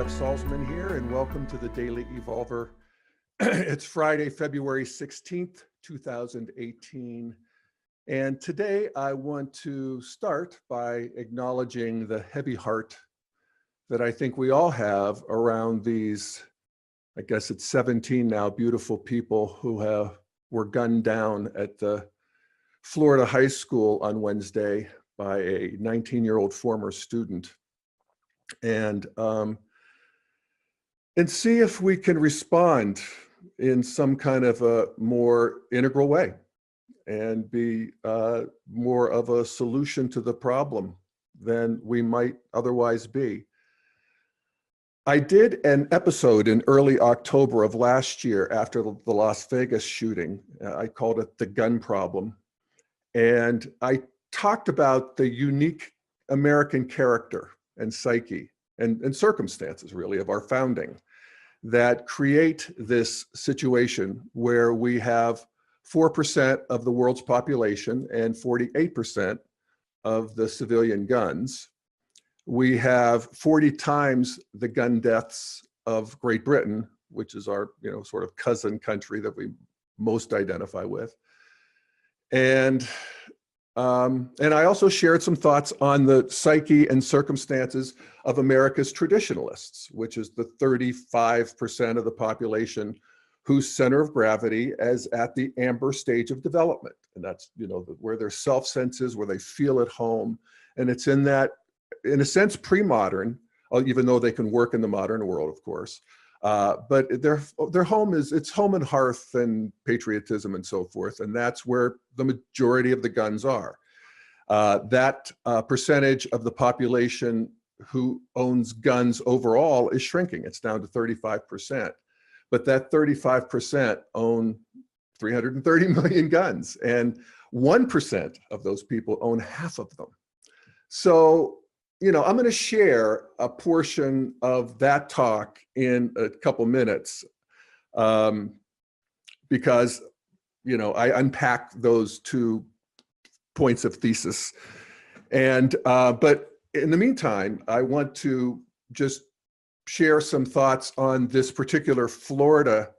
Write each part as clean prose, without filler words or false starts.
Jeff Salzman here, and welcome to the Daily Evolver. It's Friday, February 16th, 2018. And today I want to start by acknowledging the heavy heart that I think we all have around these, I guess it's 17 now, beautiful people who were gunned down at the Florida high school on Wednesday by a 19-year-old former student. And see if we can respond in some kind of a more integral way and be more of a solution to the problem than we might otherwise be. I did an episode in early October of last year after the Las Vegas shooting. I called it The Gun Problem. And I talked about the unique American character and psyche and circumstances, really, of our founding that create this situation where we have 4% of the world's population and 48% of the civilian guns. We have 40 times the gun deaths of Great Britain, which is our, sort of cousin country that we most identify with. And I also shared some thoughts on the psyche and circumstances of America's traditionalists, which is the 35% of the population whose center of gravity is at the amber stage of development. And that's, where their self-sense is, where they feel at home. And it's in that, in a sense, pre-modern, even though they can work in the modern world, of course. But their home it's home and hearth and patriotism and so forth. And that's where the majority of the guns are. That percentage of the population who owns guns overall is shrinking. It's down to 35%. But that 35% own 330 million guns. And 1% of those people own half of them. So, I'm going to share a portion of that talk in a couple minutes because, I unpack those two points of thesis. And, but in the meantime, I want to just share some thoughts on this particular Florida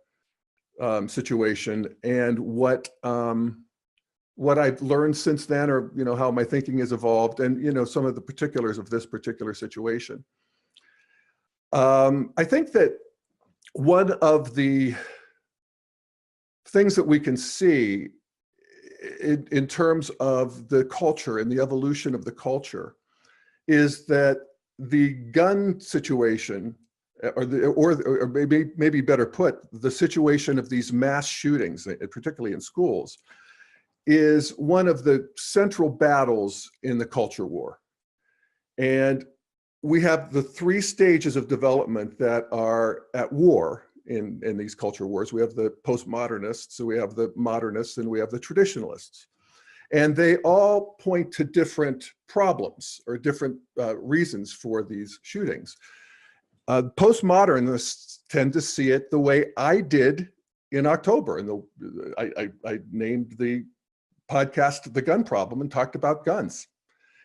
situation and what I've learned since then, or how my thinking has evolved, and some of the particulars of this particular situation. I think that one of the things that we can see in terms of the culture and the evolution of the culture is that the gun situation, or maybe better put, the situation of these mass shootings, particularly in schools, is one of the central battles in the culture war. And we have the three stages of development that are at war in these culture wars. We have the postmodernists, so we have the modernists, and we have the traditionalists. And they all point to different problems or different reasons for these shootings. Postmodernists tend to see it the way I did in October. And I named the podcast The Gun Problem and talked about guns.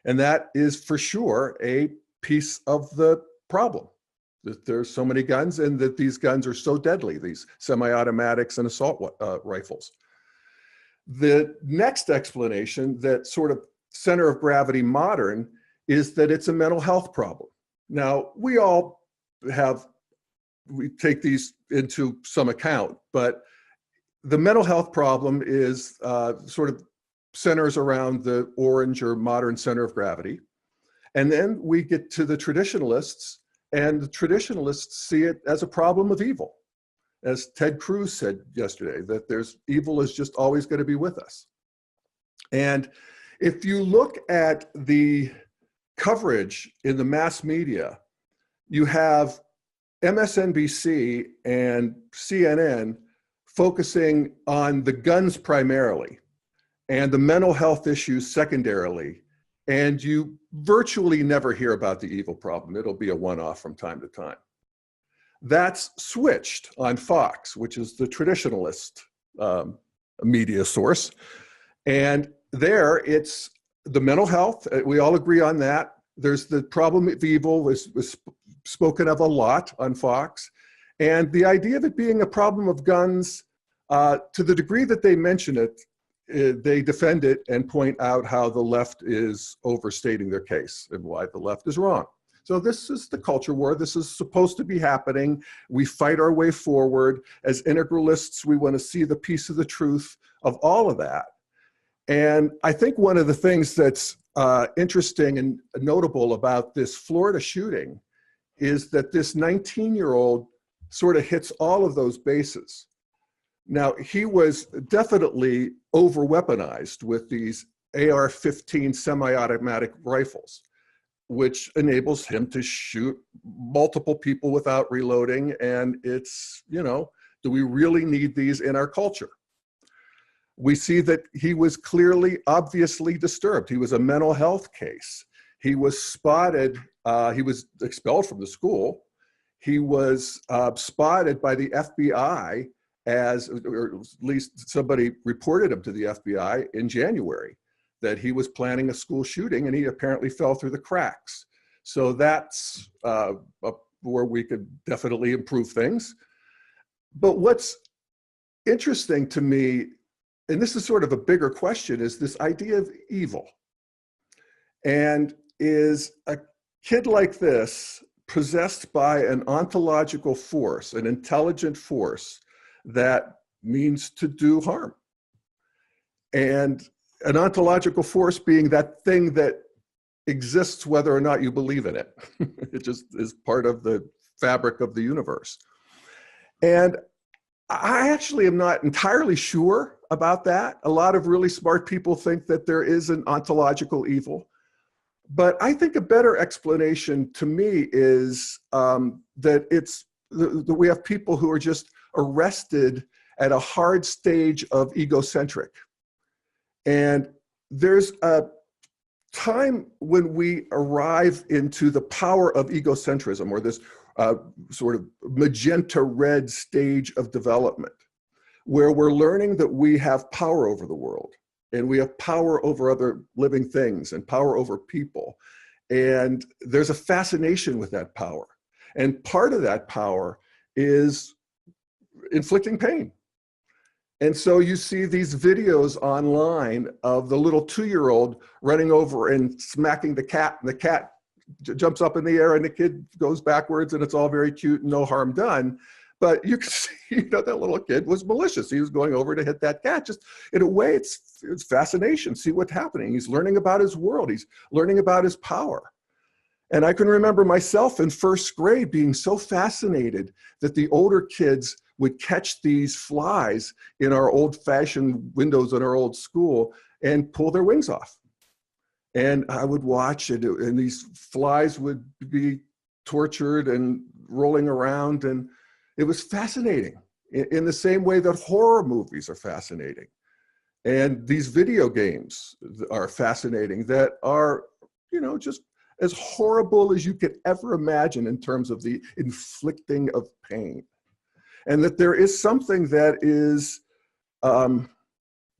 And that is for sure a piece of the problem, that there's so many guns and that these guns are so deadly, these semi-automatics and assault rifles. The next explanation, that sort of center of gravity modern, is that it's a mental health problem. Now, we take these into some account, but the mental health problem is sort of centers around the orange or modern center of gravity. And then we get to the traditionalists, and the traditionalists see it as a problem of evil. As Ted Cruz said yesterday, that evil is just always going to be with us. And if you look at the coverage in the mass media, you have MSNBC and CNN focusing on the guns primarily and the mental health issues secondarily. And you virtually never hear about the evil problem. It'll be a one-off from time to time. That's switched on Fox, which is the traditionalist media source. And there it's the mental health. We all agree on that. There's the problem of evil was spoken of a lot on Fox. And the idea of it being a problem of guns, to the degree that they mention it, they defend it and point out how the left is overstating their case and why the left is wrong. So this is the culture war. This is supposed to be happening. We fight our way forward. As integralists, we want to see the piece of the truth of all of that. And I think one of the things that's interesting and notable about this Florida shooting is that this 19-year-old sort of hits all of those bases. Now, he was definitely over-weaponized with these AR-15 semi-automatic rifles, which enables him to shoot multiple people without reloading. And it's, you know, do we really need these in our culture? We see that he was clearly, obviously disturbed. He was a mental health case. He was spotted, he was expelled from the school. He was spotted by the FBI as, or at least somebody reported him to the FBI in January, that he was planning a school shooting, and he apparently fell through the cracks. So that's where we could definitely improve things. But what's interesting to me, and this is sort of a bigger question, is this idea of evil. And is a kid like this possessed by an ontological force, an intelligent force that means to do harm? And an ontological force being that thing that exists whether or not you believe in it. It just is part of the fabric of the universe. And I actually am not entirely sure about that. A lot of really smart people think that there is an ontological evil. But I think a better explanation to me is that we have people who are just arrested at a hard stage of egocentric. And there's a time when we arrive into the power of egocentrism, or this sort of magenta red stage of development, where we're learning that we have power over the world, and we have power over other living things and power over people. And there's a fascination with that power. And part of that power is inflicting pain. And so you see these videos online of the little 2-year-old running over and smacking the cat, and the cat jumps up in the air and the kid goes backwards, and it's all very cute and no harm done. But you can see, you know, that little kid was malicious. He was going over to hit that cat. Just in a way, it's fascination. See what's happening. He's learning about his world. He's learning about his power. And I can remember myself in first grade being so fascinated that the older kids would catch these flies in our old-fashioned windows in our old school and pull their wings off. And I would watch it, and these flies would be tortured and rolling around, and it was fascinating in the same way that horror movies are fascinating. And these video games are fascinating, that are, you know, just as horrible as you could ever imagine in terms of the inflicting of pain. And that there is something that is,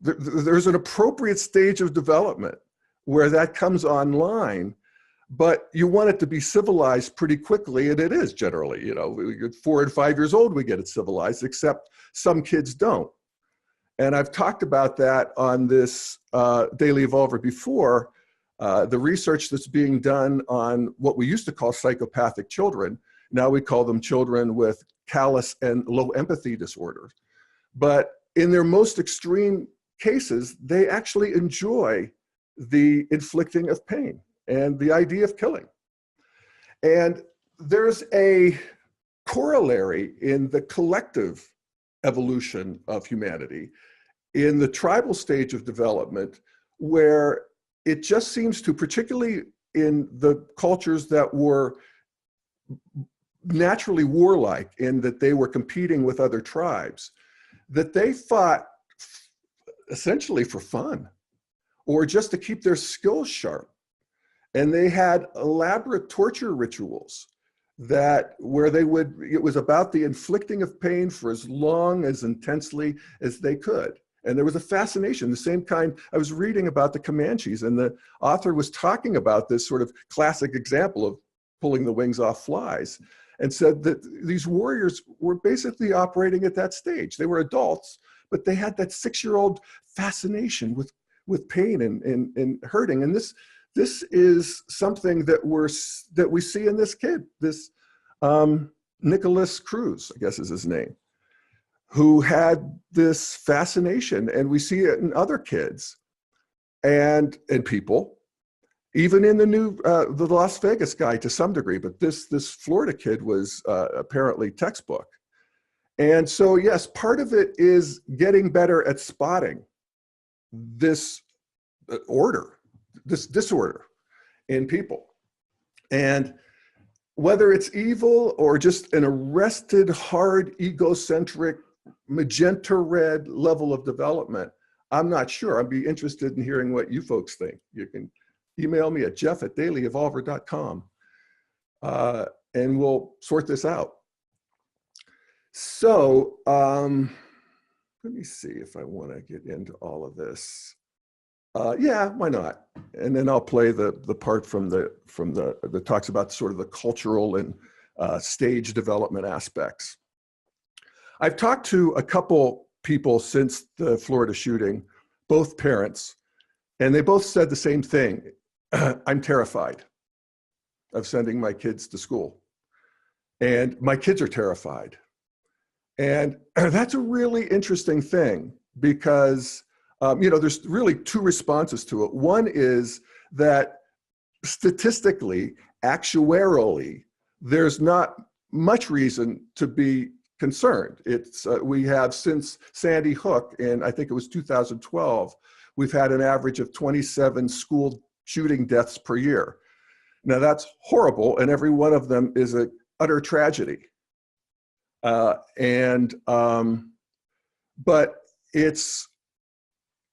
there's an appropriate stage of development where that comes online, but you want it to be civilized pretty quickly, and it is generally, you know, at 4 and 5 years old, we get it civilized, except some kids don't. And I've talked about that on this Daily Evolver before, the research that's being done on what we used to call psychopathic children. Now we call them children with callous and low empathy disorders. But in their most extreme cases, they actually enjoy the inflicting of pain and the idea of killing. And there's a corollary in the collective evolution of humanity, in the tribal stage of development, where it just seems to, particularly in the cultures that were naturally warlike, in that they were competing with other tribes, that they fought essentially for fun, or just to keep their skills sharp. And they had elaborate torture rituals where they would, it was about the inflicting of pain for as long, as intensely as they could. And there was a fascination, the same kind. I was reading about the Comanches, and the author was talking about this sort of classic example of pulling the wings off flies, and said that these warriors were basically operating at that stage. They were adults, but they had that 6-year-old fascination with pain and hurting. And this is something that we see in this kid, this Nicholas Cruz, I guess is his name, who had this fascination, and we see it in other kids and people, even in the Las Vegas guy to some degree, but this Florida kid was apparently textbook. And so, yes, part of it is getting better at spotting this this disorder in people. And whether it's evil or just an arrested, hard, egocentric, magenta red level of development, I'm not sure. I'd be interested in hearing what you folks think. You can email me at jeff@dailyevolver.com, and we'll sort this out. So let me see if I want to get into all of this. Yeah, why not? And then I'll play the part from that talks about sort of the cultural and stage development aspects. I've talked to a couple people since the Florida shooting, both parents, and they both said the same thing. I'm terrified of sending my kids to school, and my kids are terrified. And that's a really interesting thing because, there's really two responses to it. One is that statistically, actuarially, there's not much reason to be concerned. We have, since Sandy Hook in, I think it was 2012, we've had an average of 27 school shooting deaths per year. Now that's horrible, and every one of them is an utter tragedy. But it's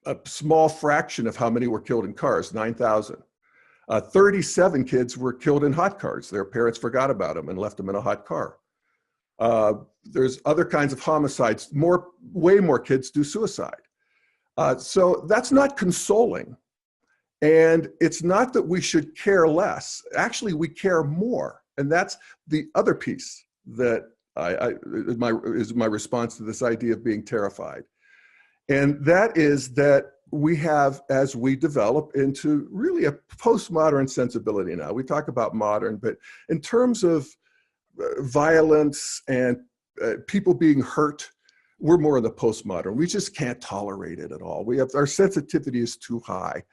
a small fraction of how many were killed in cars, 9,000. 37 kids were killed in hot cars. Their parents forgot about them and left them in a hot car. There's other kinds of homicides. Way more kids do suicide. So that's not consoling. And it's not that we should care less. Actually, we care more. And that's the other piece that is my response to this idea of being terrified. And that is that we have, as we develop into really a postmodern sensibility now, we talk about modern, but in terms of violence and people being hurt, we're more in the postmodern. We just can't tolerate it at all. Our sensitivity is too high,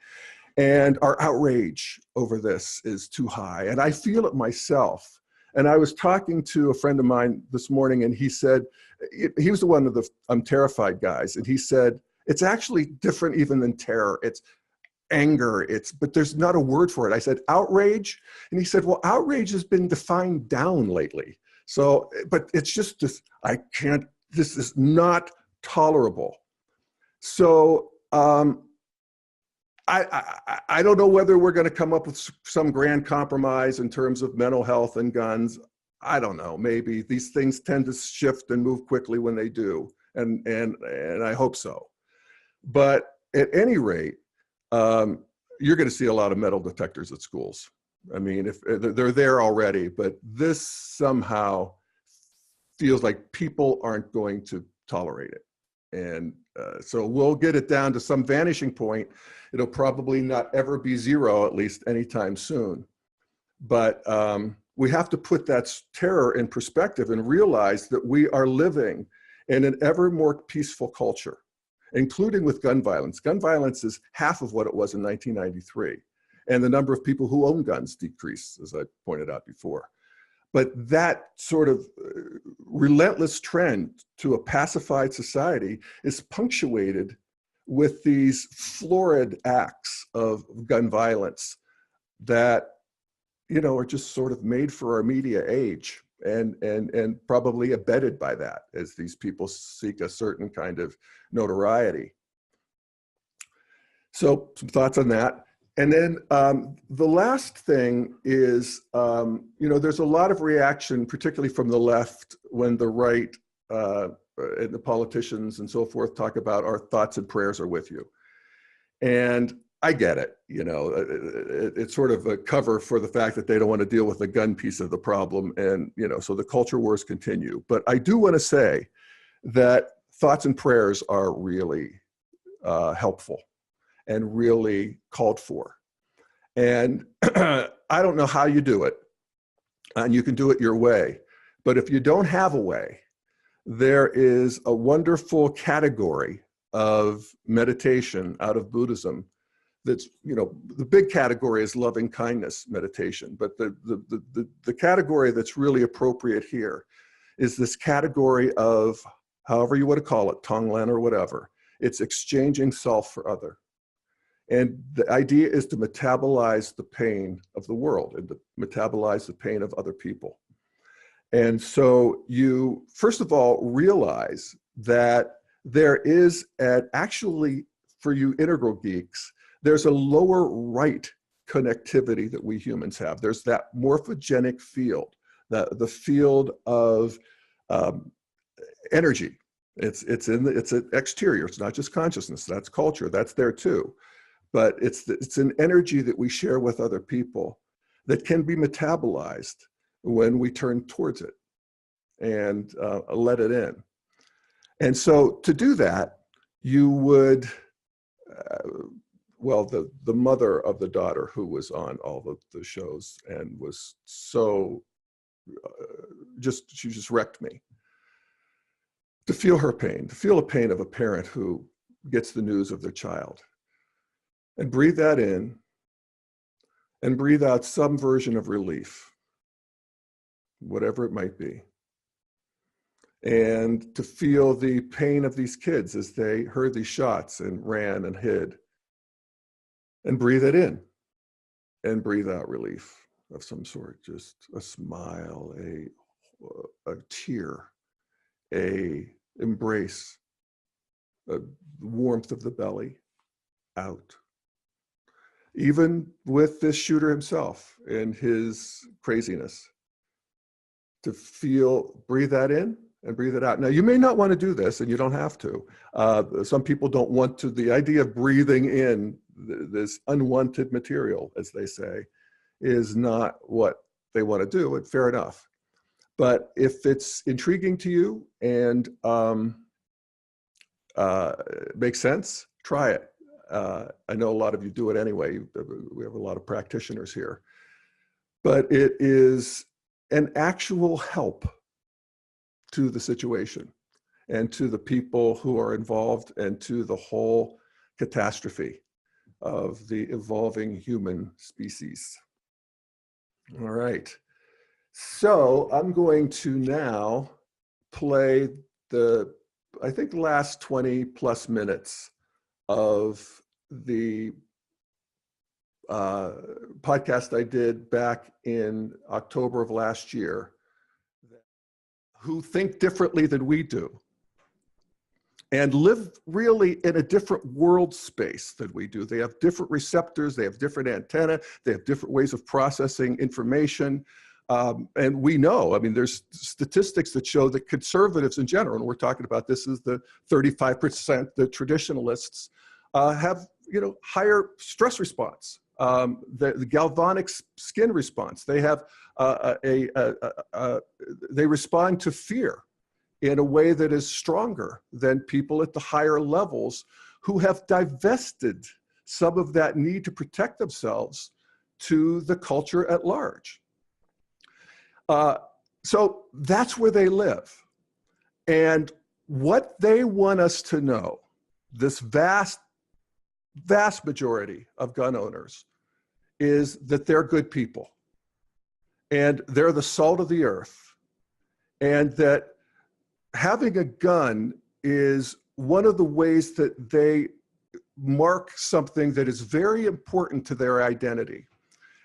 and our outrage over this is too high. And I feel it myself. And I was talking to a friend of mine this morning, and he said, he was one of the I'm terrified guys. And he said, it's actually different even than terror. It's anger, but there's not a word for it. I said, outrage. And he said, well, outrage has been defined down lately. So, but it's just this, this is not tolerable. So I don't know whether we're going to come up with some grand compromise in terms of mental health and guns. I don't know. Maybe these things tend to shift and move quickly when they do, and I hope so. But at any rate, you're going to see a lot of metal detectors at schools. I mean, if they're there already, but this somehow feels like people aren't going to tolerate it. And so we'll get it down to some vanishing point. It'll probably not ever be zero, at least anytime soon. But we have to put that terror in perspective and realize that we are living in an ever more peaceful culture, including with gun violence. Gun violence is half of what it was in 1993. And the number of people who own guns decreased, as I pointed out before. But that sort of relentless trend to a pacified society is punctuated with these florid acts of gun violence that, are just sort of made for our media age and probably abetted by that as these people seek a certain kind of notoriety. So some thoughts on that. And then the last thing is, there's a lot of reaction, particularly from the left, when the right and the politicians and so forth talk about our thoughts and prayers are with you. And I get it. It's sort of a cover for the fact that they don't want to deal with the gun piece of the problem. And, so the culture wars continue. But I do want to say that thoughts and prayers are really helpful and really called for. And I don't know how you do it, and you can do it your way. But if you don't have a way, there is a wonderful category of meditation out of Buddhism that's, the big category is loving kindness meditation, but the category that's really appropriate here is this category of, however you want to call it, Tonglen or whatever, it's exchanging self for other. And the idea is to metabolize the pain of the world and to metabolize the pain of other people. And so you, first of all, realize that there is actually, for you integral geeks, there's a lower right connectivity that we humans have. There's that morphogenic field, the field of energy. It's an exterior. It's not just consciousness. That's culture. That's there too. But it's an energy that we share with other people that can be metabolized when we turn towards it and let it in. And so to do that, you would, the mother of the daughter who was on all of the shows and was so, she just wrecked me. To feel her pain, to feel the pain of a parent who gets the news of their child. And breathe that in and breathe out some version of relief, whatever it might be. And to feel the pain of these kids as they heard these shots and ran and hid. And breathe it in and breathe out relief of some sort, just a smile, a tear, a embrace, a warmth of the belly out. Even with this shooter himself and his craziness, to feel, breathe that in and breathe it out. Now, you may not want to do this, and you don't have to. Some people don't want to. The idea of breathing in this unwanted material, as they say, is not what they want to do, and fair enough. But if it's intriguing to you and makes sense, try it. I know a lot of you do it anyway. We have a lot of practitioners here. But it is an actual help to the situation and to the people who are involved and to the whole catastrophe of the evolving human species. All right. So I'm going to now play I think the last 20 plus minutes of the podcast I did back in October of last year, who think differently than we do and live really in a different world space than we do. They have different receptors, they have different antennae, they have different ways of processing information. And we know, I mean, there's statistics that show that conservatives in general, and we're talking about this is the 35%, the traditionalists, have higher stress response, the galvanic skin response. They have they respond to fear in a way that is stronger than people at the higher levels who have divested some of that need to protect themselves to the culture at large. So that's where they live. And what they want us to know, this vast majority of gun owners, is that they're good people and they're the salt of the earth, and that having a gun is one of the ways that they mark something that is very important to their identity,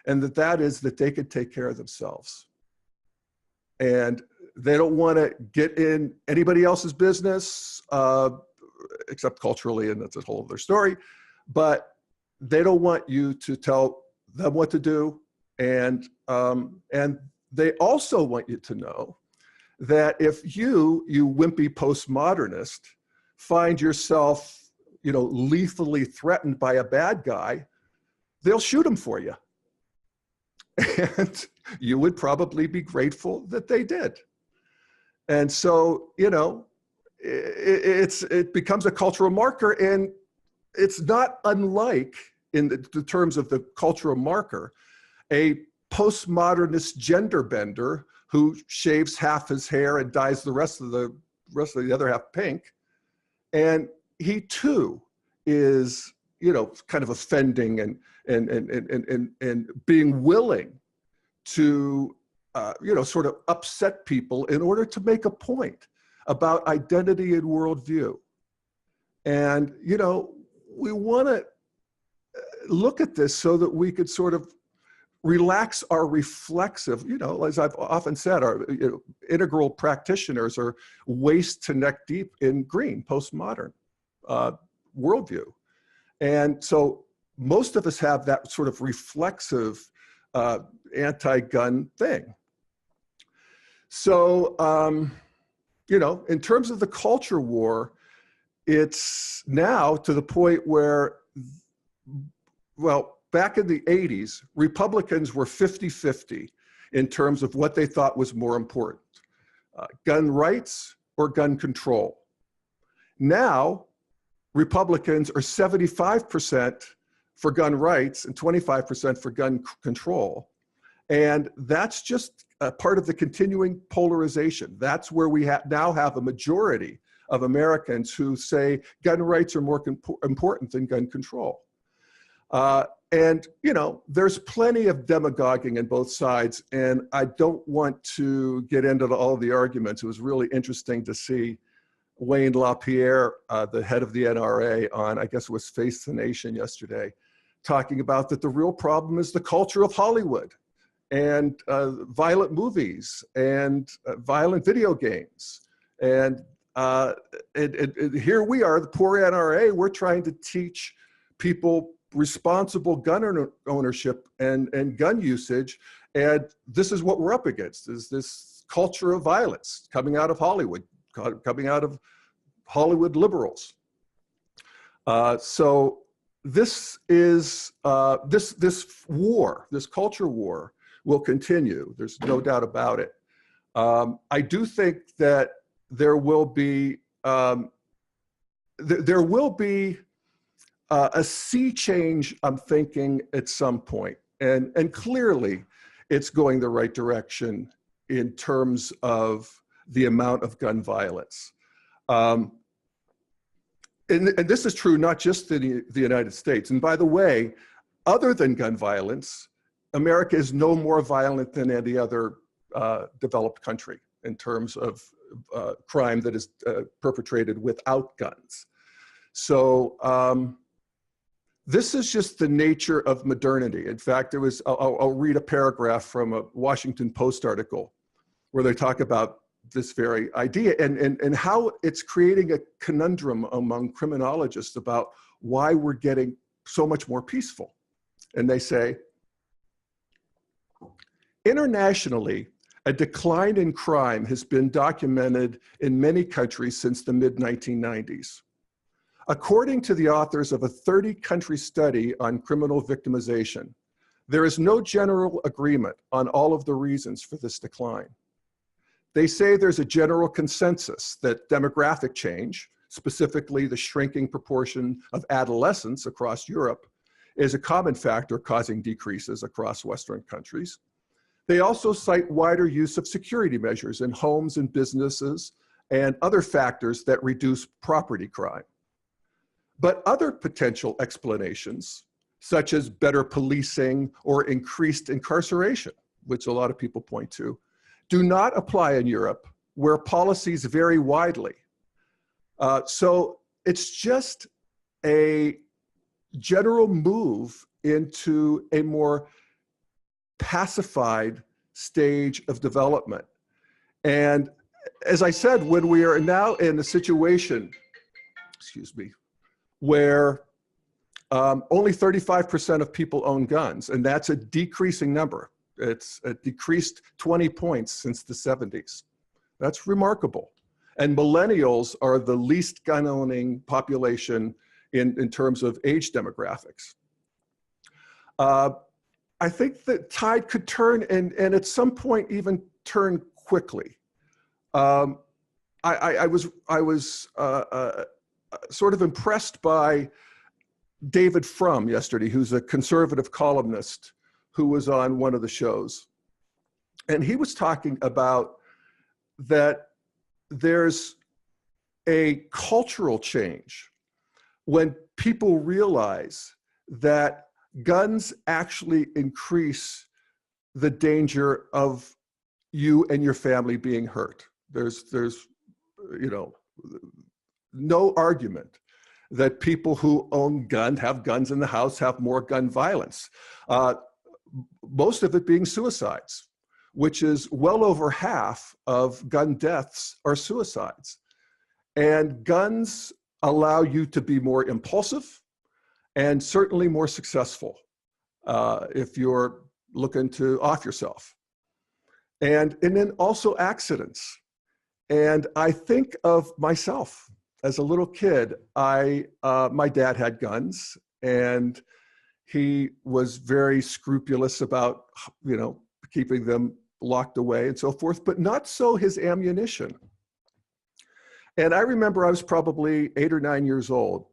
and that is that they could take care of themselves. And they don't want to get in anybody else's business, except culturally, and that's a whole other story. But they don't want you to tell them what to do. And they also want you to know that if you wimpy postmodernist, find yourself, lethally threatened by a bad guy they'll shoot them for you. And you would probably be grateful that they did. And so, you know, it becomes a cultural marker, and it's not unlike, in the terms of the cultural marker, a postmodernist gender bender who shaves half his hair and dyes the rest of the other half pink. And he too is, you know, kind of offending and being willing to, you know, sort of upset people in order to make a point about identity and worldview. And, you know, we want to look at this so that we could sort of relax our reflexive, you know, as I've often said, our integral practitioners are waist to neck deep in green, postmodern worldview. And so most of us have that sort of reflexive anti-gun thing. So, you know, in terms of the culture war, it's now to the point where, well, back in the 80s, Republicans were 50-50 in terms of what they thought was more important, gun rights or gun control. Now, Republicans are 75% for gun rights and 25% for gun control. And that's just a part of the continuing polarization. That's where we now have a majority of Americans who say gun rights are more important than gun control. And, you know, there's plenty of demagoguing on both sides, and I don't want to get into all the arguments. It was really interesting to see Wayne LaPierre, the head of the NRA, on, I guess it was Face the Nation yesterday, talking about that the real problem is the culture of Hollywood and violent movies and violent video games. And here we are, the poor NRA, we're trying to teach people responsible gun ownership and gun usage. And this is what we're up against, is this culture of violence coming out of Hollywood, coming out of Hollywood liberals. So this is, this war, this culture war will continue. There's no doubt about it. I do think that there will be, there will be a sea change, I'm thinking, at some point. And clearly, it's going the right direction in terms of the amount of gun violence. And this is true not just in the United States. And by the way, other than gun violence, America is no more violent than any other developed country in terms of crime that is perpetrated without guns. So this is just the nature of modernity. In fact, there was, I'll read a paragraph from a Washington Post article where they talk about this very idea and how it's creating a conundrum among criminologists about why we're getting so much more peaceful. And they say, internationally, a decline in crime has been documented in many countries since the mid-1990s. According to the authors of a 30-country study on criminal victimization, there is no general agreement on all of the reasons for this decline. They say there's a general consensus that demographic change, specifically the shrinking proportion of adolescents across Europe, is a common factor causing decreases across Western countries. They also cite wider use of security measures in homes and businesses and other factors that reduce property crime. But other potential explanations, such as better policing or increased incarceration, which a lot of people point to, do not apply in Europe, where policies vary widely. So it's just a general move into a more pacified stage of development. And as I said, when we are now in a situation, excuse me, where only 35% of people own guns, and that's a decreasing number. It's decreased 20 points since the 70s. That's remarkable. And millennials are the least gun-owning population in terms of age demographics. Uh, I think the tide could turn and at some point even turn quickly. I was sort of impressed by David Frum yesterday, who's a conservative columnist who was on one of the shows. And he was talking about that there's a cultural change when people realize that guns actually increase the danger of you and your family being hurt. There's no argument that people who own guns, have guns in the house, have more gun violence. Most of it being suicides, which is well over half of gun deaths are suicides. And guns allow you to be more impulsive and certainly more successful if you're looking to off yourself. And then also accidents. And I think of myself as a little kid. My dad had guns, and he was very scrupulous about, keeping them locked away and so forth, but not so his ammunition. And I remember I was probably 8 or 9 years old,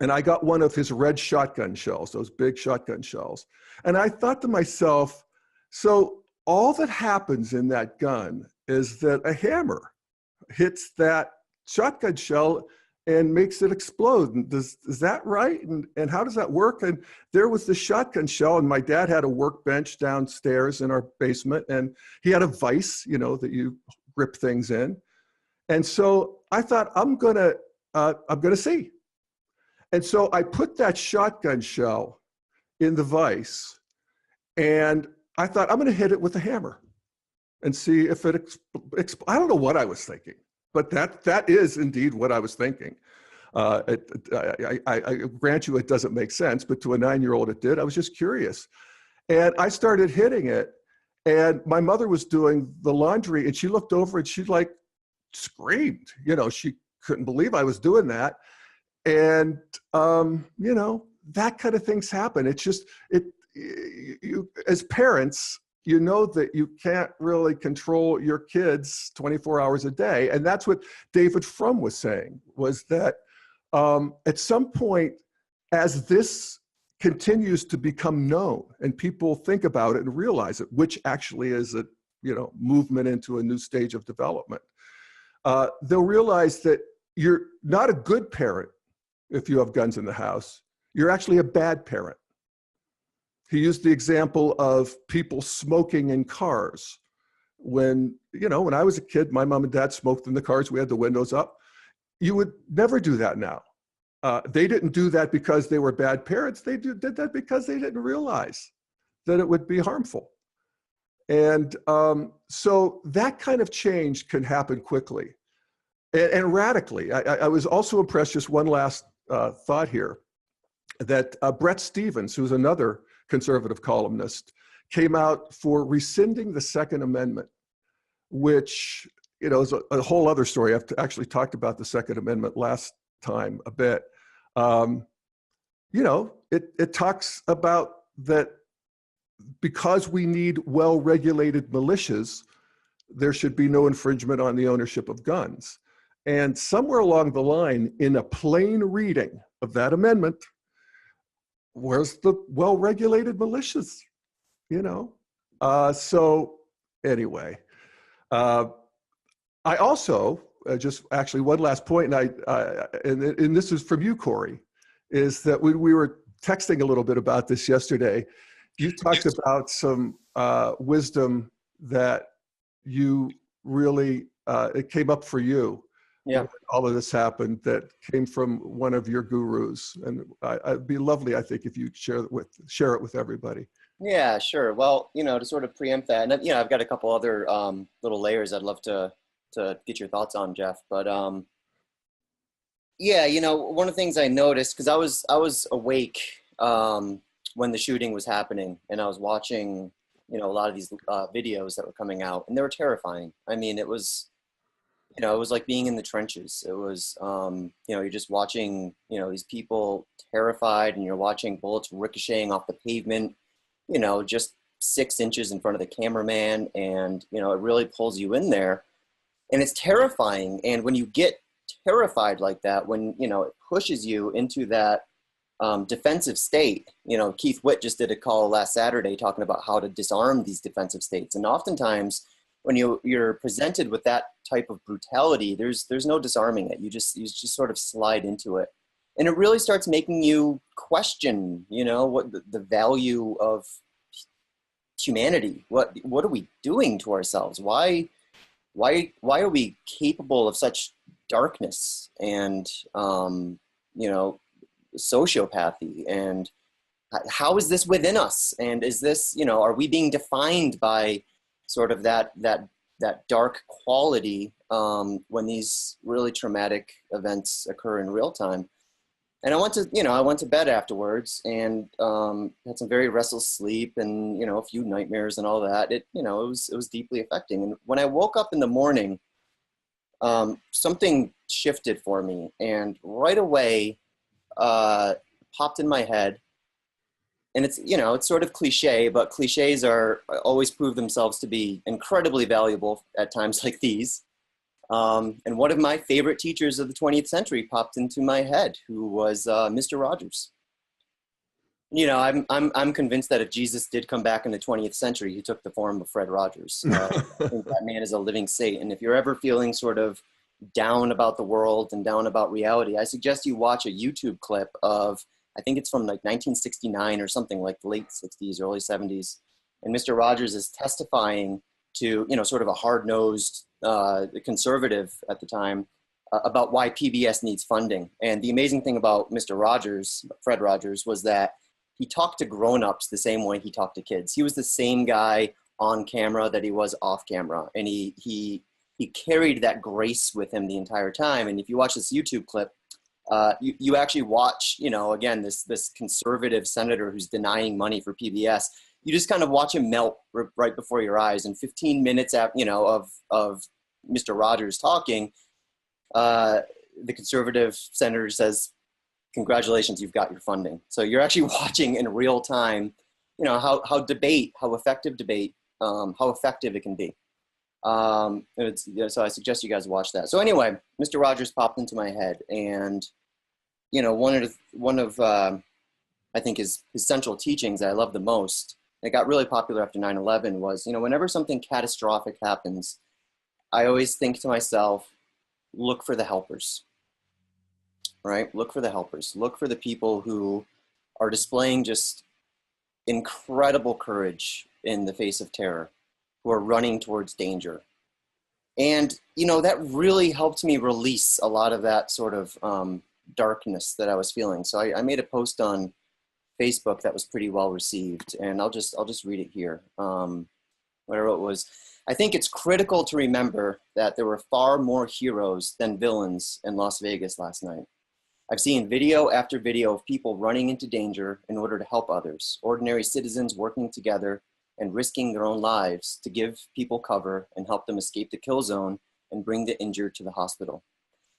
and I got one of his red shotgun shells, those big shotgun shells. And I thought to myself, so all that happens in that gun is that a hammer hits that shotgun shell and makes it explode. Is that right? And how does that work? And there was the shotgun shell, and my dad had a workbench downstairs in our basement, and he had a vise, that you grip things in. And so I thought, I'm gonna see. And so I put that shotgun shell in the vise, and I thought, I'm gonna hit it with a hammer and see if it I don't know what I was thinking, but that is indeed what I was thinking. I grant you it doesn't make sense, but to a 9-year-old it did. I was just curious. And I started hitting it, and my mother was doing the laundry, and she looked over and she screamed. She couldn't believe I was doing that. And, that kind of things happen. It's just, you as parents, that you can't really control your kids 24 hours a day. And that's what David Frum was saying, was that at some point, as this continues to become known and people think about it and realize it, which actually is a movement into a new stage of development, they'll realize that you're not a good parent if you have guns in the house. You're actually a bad parent. He used the example of people smoking in cars. When I was a kid, my mom and dad smoked in the cars. We had the windows up. You would never do that now. They didn't do that because they were bad parents. They did that because they didn't realize that it would be harmful. And so that kind of change can happen quickly and radically. I was also impressed, just one last thought here, that Bret Stephens, who's another conservative columnist, came out for rescinding the Second Amendment, which is a whole other story. I've actually talked about the Second Amendment last time a bit. It talks about that because we need well-regulated militias, there should be no infringement on the ownership of guns. And somewhere along the line, in a plain reading of that amendment, where's the well-regulated militias? So anyway, I also just actually one last point, and this is from you, Corey, is that we were texting a little bit about this yesterday. You talked about some wisdom that you really it came up for you. Yeah, all of this happened, that came from one of your gurus, and it'd be lovely, I think, if you share it with everybody. Yeah, sure. Well, to sort of preempt that, and I've got a couple other little layers I'd love to get your thoughts on, Jeff. But yeah, one of the things I noticed, because I was awake when the shooting was happening, and I was watching a lot of these videos that were coming out, and they were terrifying. I mean, it was you know, it was like being in the trenches. It was, you know, you're just watching, you know, these people terrified, and you're watching bullets ricocheting off the pavement, you know, just 6 inches in front of the cameraman. And, you know, it really pulls you in there, and it's terrifying. And when you get terrified like that, when, you know, it pushes you into that defensive state, you know, Keith Witt just did a call last Saturday talking about how to disarm these defensive states. And oftentimes when you're presented with that type of brutality, there's no disarming it. You just sort of slide into it. And it really starts making you question, you know, what the value of humanity. What are we doing to ourselves? Why are we capable of such darkness and, you know, sociopathy? And how is this within us? And is this, you know, are we being defined by sort of that dark quality when these really traumatic events occur in real time? And I went to bed afterwards, and had some very restless sleep, and, you know, a few nightmares and all that. It was deeply affecting. And when I woke up in the morning, something shifted for me, and right away popped in my head. And it's, you know, it's sort of cliche, but cliches always prove themselves to be incredibly valuable at times like these. And one of my favorite teachers of the 20th century popped into my head, who was Mr. Rogers. You know, I'm convinced that if Jesus did come back in the 20th century, he took the form of Fred Rogers. I think that man is a living saint. And if you're ever feeling sort of down about the world and down about reality, I suggest you watch a YouTube clip of, I think it's from like 1969 or something, like the late 60s, early 70s. And Mr. Rogers is testifying to, you know, sort of a hard-nosed conservative at the time about why PBS needs funding. And the amazing thing about Mr. Rogers, Fred Rogers, was that he talked to grown-ups the same way he talked to kids. He was the same guy on camera that he was off camera. And he carried that grace with him the entire time. And if you watch this YouTube clip, you actually watch, you know, again, this conservative senator who's denying money for PBS. You just kind of watch him melt right before your eyes. And 15 minutes after, you know, of Mr. Rogers talking, the conservative senator says, "Congratulations, you've got your funding." So you're actually watching in real time, you know, how effective debate, how effective it can be. And it's, you know, so I suggest you guys watch that. So anyway, Mr. Rogers popped into my head, and, you know, one of I think his central teachings that I love the most, and it got really popular after 9/11, was, you know, whenever something catastrophic happens, I always think to myself, look for the helpers, right? Look for the helpers. Look for the people who are displaying just incredible courage in the face of terror, who are running towards danger. And, you know, that really helped me release a lot of that sort of darkness that I was feeling. So I made a post on Facebook that was pretty well received, and I'll just read it here. What I wrote was, "I think it's critical to remember that there were far more heroes than villains in Las Vegas last night. I've seen video after video of people running into danger in order to help others, ordinary citizens working together and risking their own lives to give people cover and help them escape the kill zone and bring the injured to the hospital.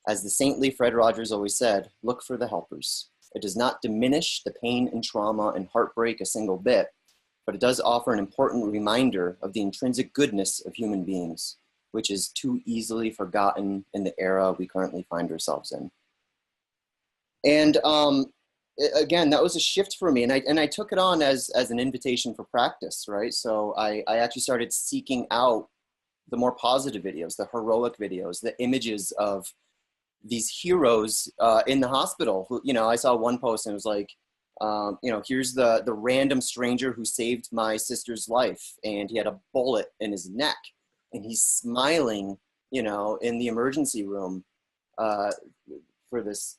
As the saintly Fred Rogers always said, look for the helpers. It does not diminish the pain and trauma and heartbreak a single bit, but it does offer an important reminder of the intrinsic goodness of human beings, which is too easily forgotten in the era we currently find ourselves in." And again, that was a shift for me, and I took it on as an invitation for practice, right? So I actually started seeking out the more positive videos, the heroic videos, the images of these heroes in the hospital. Who, you know, I saw one post and it was like, you know, here's the random stranger who saved my sister's life, and he had a bullet in his neck, and he's smiling, you know, in the emergency room for this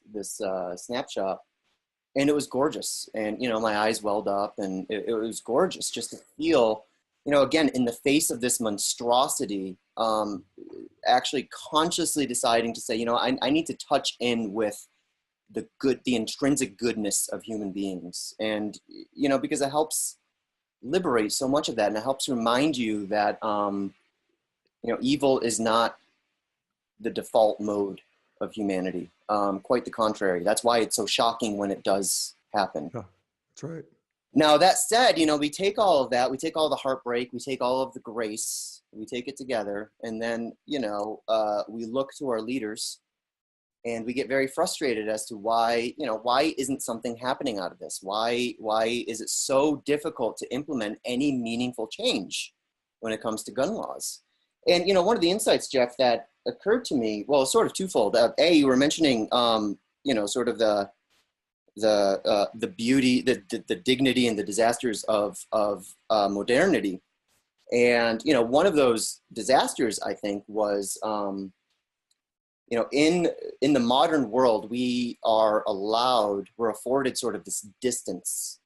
snapshot. And it was gorgeous. And, you know, my eyes welled up, and it was gorgeous just to feel, you know, again, in the face of this monstrosity, actually consciously deciding to say, you know, I need to touch in with the intrinsic goodness of human beings. And, you know, because it helps liberate so much of that. And it helps remind you that, you know, evil is not the default mode of humanity. Quite the contrary. That's why it's so shocking when it does happen. Yeah, that's right. Now, that said, you know, we take all of that, we take all the heartbreak, we take all of the grace, we take it together, and then, you know, we look to our leaders and we get very frustrated as to why, you know, why isn't something happening out of this? Why is it so difficult to implement any meaningful change when it comes to gun laws? And, you know, one of the insights, Jeff, that occurred to me, well, sort of twofold. You were mentioning, you know, sort of the beauty, the dignity and the disasters of modernity. And, you know, one of those disasters, I think, was, you know, in the modern world, we're afforded sort of this distance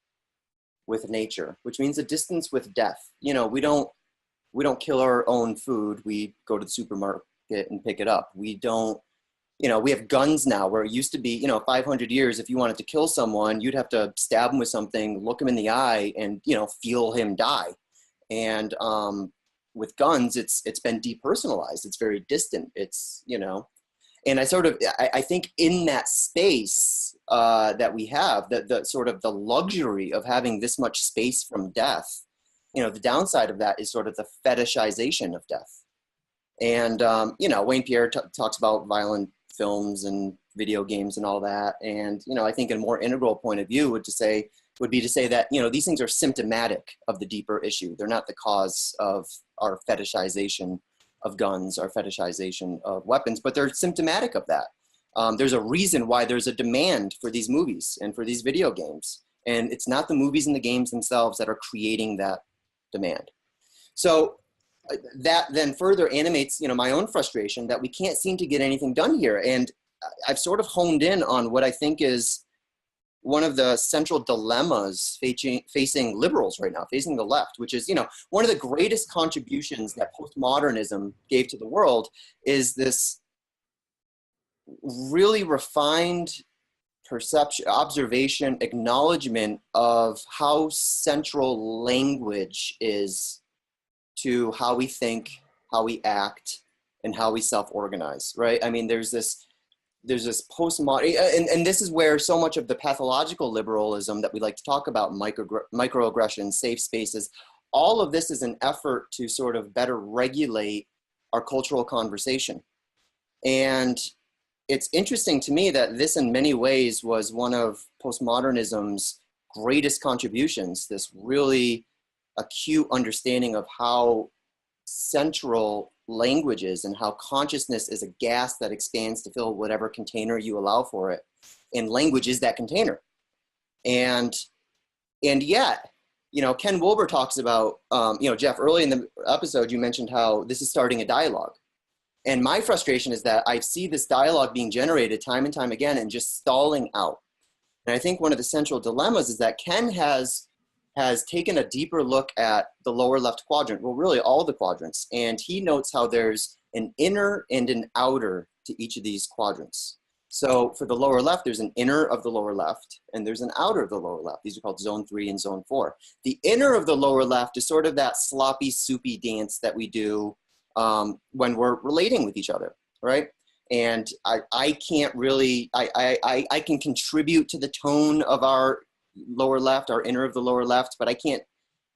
with nature, which means a distance with death. You know, we don't kill our own food. We go to the supermarket and pick it up. We don't, you know, we have guns now where it used to be, you know, 500 years, if you wanted to kill someone, you'd have to stab him with something, look him in the eye and, you know, feel him die. And with guns, it's been depersonalized. It's very distant. It's, you know, and I think in that space that we have, the sort of the luxury of having this much space from death, you know, the downside of that is sort of the fetishization of death. And, you know, Wayne Pierre talks about violent films and video games and all that. And, you know, I think a more integral point of view would be to say that, you know, these things are symptomatic of the deeper issue. They're not the cause of our fetishization of guns, our fetishization of weapons, but they're symptomatic of that. There's a reason why there's a demand for these movies and for these video games. And it's not the movies and the games themselves that are creating that demand. So that then further animates, you know, my own frustration that we can't seem to get anything done here. And I've sort of honed in on what I think is one of the central dilemmas facing liberals right now, facing the left, which is, you know, one of the greatest contributions that postmodernism gave to the world is this really refined perception, observation, acknowledgement of how central language is to how we think, how we act, and how we self-organize, right? I mean, there's this postmodern, and this is where so much of the pathological liberalism that we like to talk about, microaggressions, safe spaces, all of this is an effort to sort of better regulate our cultural conversation. And it's interesting to me that this in many ways was one of postmodernism's greatest contributions, this really acute understanding of how central language is and how consciousness is a gas that expands to fill whatever container you allow for it. And language is that container. And yet, you know, Ken Wilber talks about, you know, Jeff, early in the episode, you mentioned how this is starting a dialogue. And my frustration is that I see this dialogue being generated time and time again and just stalling out. And I think one of the central dilemmas is that Ken has taken a deeper look at the lower left quadrant, well, really all the quadrants. And he notes how there's an inner and an outer to each of these quadrants. So for the lower left, there's an inner of the lower left, and there's an outer of the lower left. These are called zone 3 and zone 4. The inner of the lower left is sort of that sloppy, soupy dance that we do when we're relating with each other, right? And I can't really, I can contribute to the tone of our lower left, our inner of the lower left, but I can't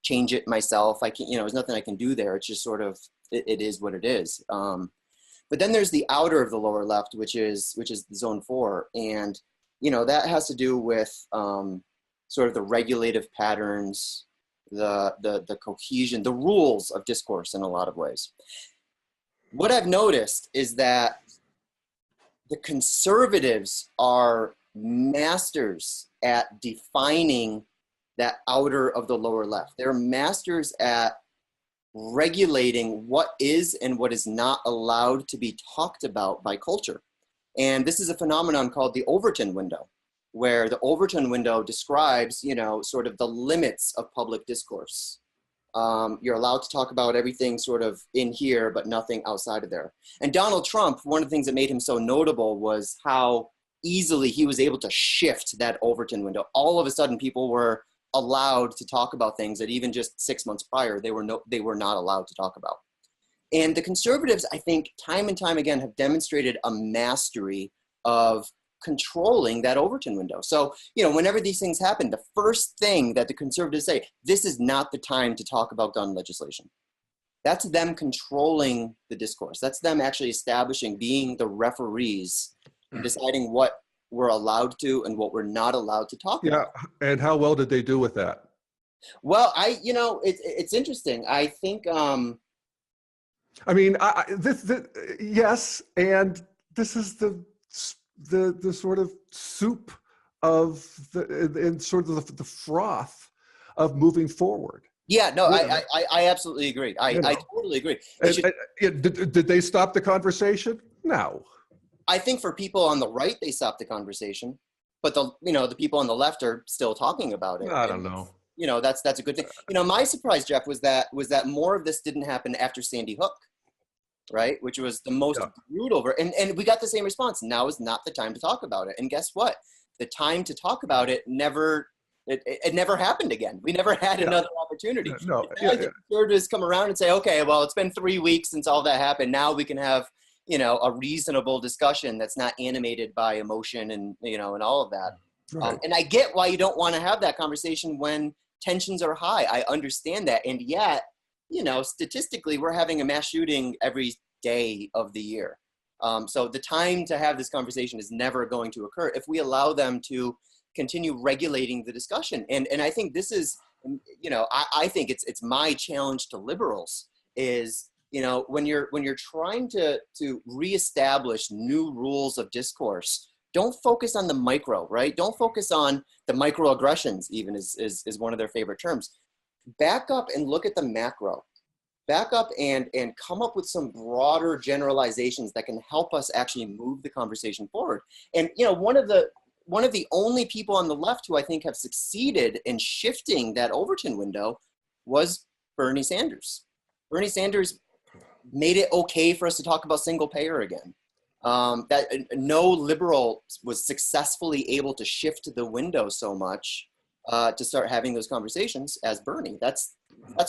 change it myself. I can't, you know, there's nothing I can do there. It's just sort of, it is what it is. But then there's the outer of the lower left, which is zone 4. And, you know, that has to do with sort of the regulative patterns, the cohesion, the rules of discourse in a lot of ways. What I've noticed is that the conservatives are masters at defining that outer of the lower left. They're masters at regulating what is and what is not allowed to be talked about by culture. And this is a phenomenon called the Overton window, where the Overton window describes, you know, sort of the limits of public discourse. You're allowed to talk about everything sort of in here, but nothing outside of there. And Donald Trump, one of the things that made him so notable was how easily he was able to shift that Overton window. All of a sudden, people were allowed to talk about things that even just 6 months prior, they were not allowed to talk about. And the conservatives, I think, time and time again, have demonstrated a mastery of controlling that Overton window. So, whenever these things happen, the first thing that the conservatives say, this is not the time to talk about gun legislation. That's them controlling the discourse. That's them actually establishing, being the referees, and deciding what we're allowed to and what we're not allowed to talk about. Yeah, and how well did they do with that? Well, it's interesting. I think, I mean, yes, and this is the sort of soup of and sort of the froth of moving forward. Yeah, no, I absolutely agree. I totally agree. Did they stop the conversation? No. I think for people on the right, they stopped the conversation, but the people on the left are still talking about it. I don't know. That's a good thing. My surprise, Jeff, was that more of this didn't happen after Sandy Hook, right? Which was the most brutal. And we got the same response. Now is not the time to talk about it. And guess what? The time to talk about it never happened again. We never had another opportunity. No. The conservatives come around and say, okay, well, it's been 3 weeks since all that happened. Now we can have, a reasonable discussion that's not animated by emotion and, and all of that. Right. And I get why you don't want to have that conversation when tensions are high. I understand that. And yet, statistically, we're having a mass shooting every day of the year. So the time to have this conversation is never going to occur if we allow them to continue regulating the discussion. And I think this is, I think it's my challenge to liberals is, when you're trying to reestablish new rules of discourse, don't focus on the micro, right? Don't focus on the microaggressions, even is one of their favorite terms. Back up and look at the macro. Back up and come up with some broader generalizations that can help us actually move the conversation forward. And, one of the only people on the left who I think have succeeded in shifting that Overton window was Bernie Sanders. Bernie Sanders made it okay for us to talk about single payer again. That no liberal was successfully able to shift the window so much to start having those conversations as Bernie. That's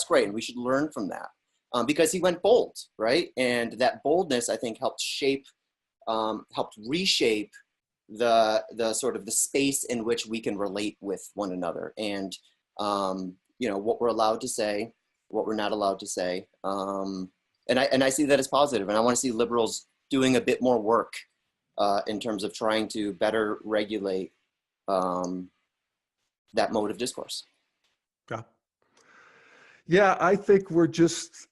great, and we should learn from that because he went bold, right? And that boldness, I think, helped reshape the sort of the space in which we can relate with one another, and what we're allowed to say, what we're not allowed to say, and I see that as positive, and I want to see liberals doing a bit more work in terms of trying to better regulate that mode of discourse. Yeah, I think we're just,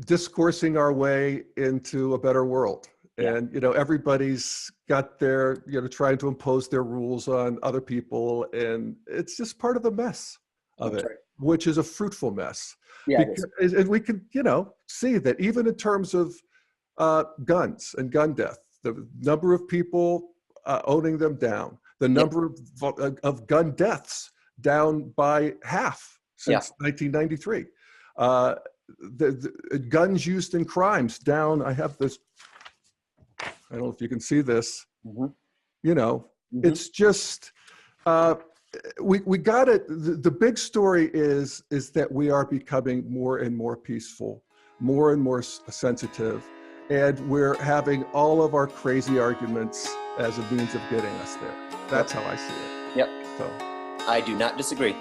discoursing our way into a better world. Yeah. And, everybody's got their, trying to impose their rules on other people. And it's just part of the mess of it, which is a fruitful mess. Yeah, and we can, see that even in terms of guns and gun death, the number of people owning them down, the number of gun deaths down by half since 1993. The guns used in crimes down. I have this. I don't know if you can see this. Mm-hmm. It's just we got it. The big story is that we are becoming more and more peaceful, more and more sensitive, and we're having all of our crazy arguments as a means of getting us there. That's how I see it. Yep. So I do not disagree.